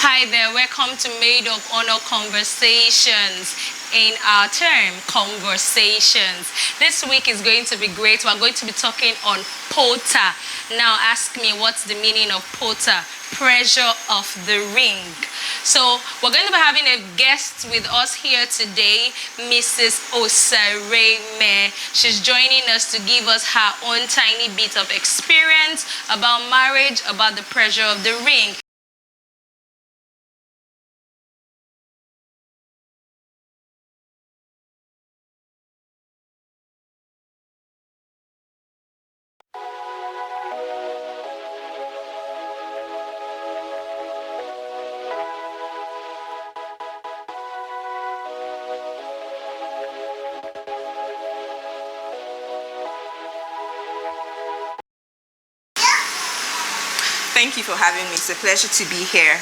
Hi there, welcome to Maid of Honor Conversations. In our term, conversations. This week is going to be great. We're going to be talking on Potr. Now ask me, what's the meaning of Potr? Pressure of the ring. So we're going to be having a guest with us here today, Mrs. Osareme. She's joining us to give us her own tiny bit of experience about marriage, about the pressure of the ring. Thank you for having me. It's a pleasure to be here.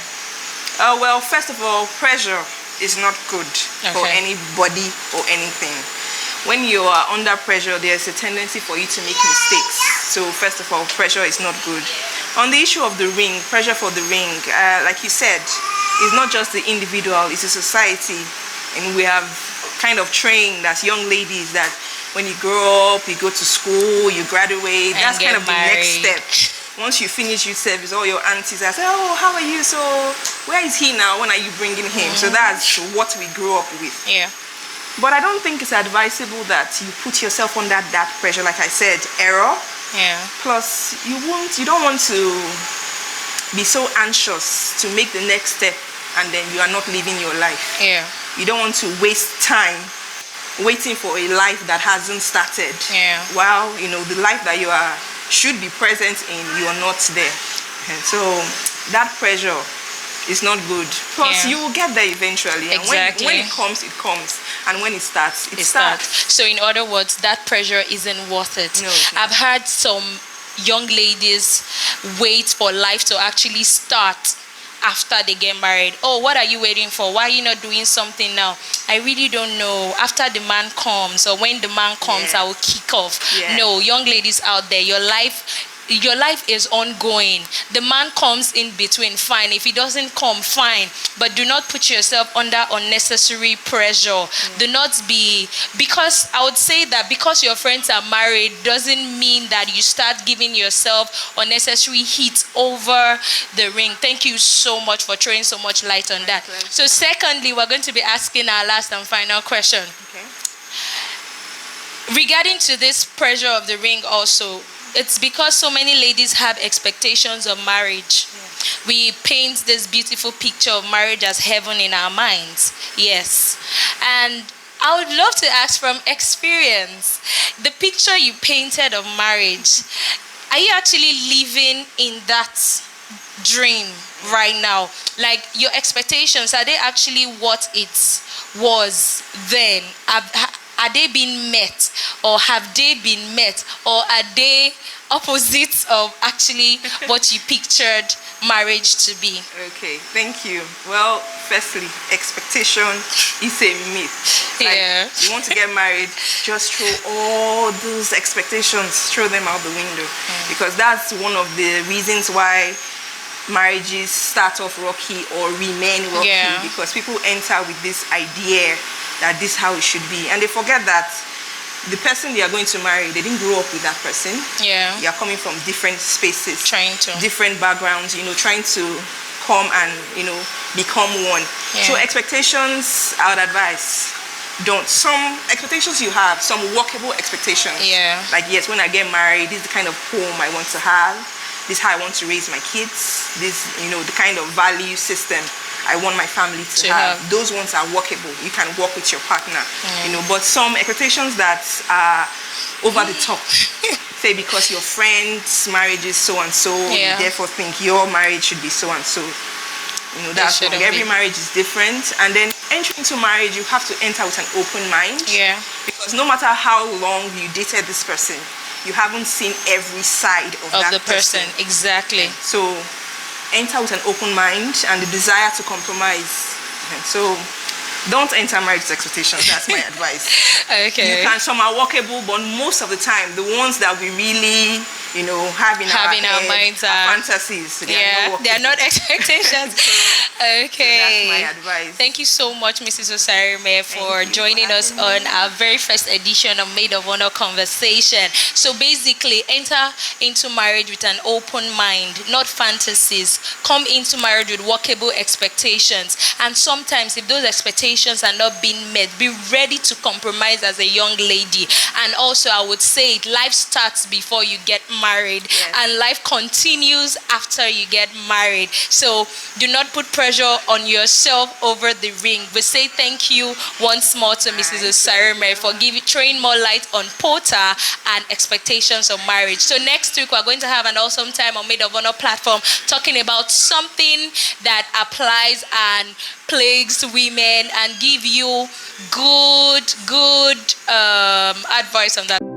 Well, first of all, pressure is not good for anybody or anything. When you are under pressure, there's a tendency for you to make mistakes. So first of all, pressure is not good. On the issue of the ring, pressure for the ring, like you said, it's not just the individual, it's a society. And we have kind of trained as young ladies that when you grow up, you go to school, you graduate, and that's kind of married. the next step. Once you finish youth service, all your aunties are saying, oh, how are you? So where is he now? When are you bringing him? So that's what we grew up with. Yeah. But I don't think it's advisable that you put yourself under that pressure. Like I said, error. Yeah. Plus, you don't want to be so anxious to make the next step and then you are not living your life. Yeah. You don't want to waste time waiting for a life that hasn't started. Yeah. While, the life that you should be present in, you are not there. And so that pressure is not good. Plus, you will get there eventually. Exactly. And when it comes, it comes. And when it starts, it starts. So in other words, that pressure isn't worth it. No. I've heard some young ladies wait for life to actually start after they get married. Oh, what are you waiting for? Why are you not doing something now? I really don't know. After the man comes, or when the man comes, I will kick off. No, young ladies out there, your life is ongoing. The man comes in between, fine. If he doesn't come, fine. But do not put yourself under unnecessary pressure. Do not be, because I would say that because your friends are married doesn't mean that you start giving yourself unnecessary heat over the ring. Thank you so much for throwing so much light on that. So secondly, we're going to be asking our last and final question. Regarding to this pressure of the ring also, it's because so many ladies have expectations of marriage. We paint this beautiful picture of marriage as heaven in our minds. Yes. And I would love to ask from experience, the picture you painted of marriage, are you actually living in that dream right now? Like your expectations, are they actually what it was then? Are they being met, or have they been met, or are they opposites of actually what you pictured marriage to be? Okay, thank you. Well, firstly, expectation is a myth. You want to get married, just throw all those expectations, throw them out the window. Because that's one of the reasons why marriages start off rocky or remain rocky, because people enter with this idea that this is how it should be, and they forget that the person they are going to marry, they didn't grow up with that person. You are coming from different spaces, different backgrounds, trying to come and become one. So expectations, I would advise, don't. Some expectations you have, some workable expectations. Like, yes, when I get married, this is the kind of home I want to have, this is how I want to raise my kids, this the kind of value system I want my family to have. Those ones are workable. You can work with your partner, but some expectations that are over the top. Say because your friend's marriage is so and so, you therefore think your marriage should be so and so. That's wrong. Every marriage is different, and then entering into marriage, you have to enter with an open mind. Because no matter how long you dated this person, you haven't seen every side of that person. Exactly. So enter with an open mind and the desire to compromise. So don't enter marriage with expectations. That's my advice. Okay. Some are workable, but most of the time, the ones that we really, having our head, minds our are fantasies. they are not expectations. Okay. So that's my advice. Thank you so much, Mrs. Osarime, for Thank you joining for us having on me. our very first edition of Maid of Honor Conversation. So basically, enter into marriage with an open mind, not fantasies. Come into marriage with workable expectations. And sometimes, if those expectations are not being met, be ready to compromise as a young lady. And also, I would say, life starts before you get married, Yes. and life continues after you get married. So do not put pressure on yourself over the ring. We say thank you once more to Mrs. Osarime for throwing more light on Potr and expectations of marriage. So next week we're going to have an awesome time on Maid of Honor platform talking about something that applies and plagues women and give you good advice on that.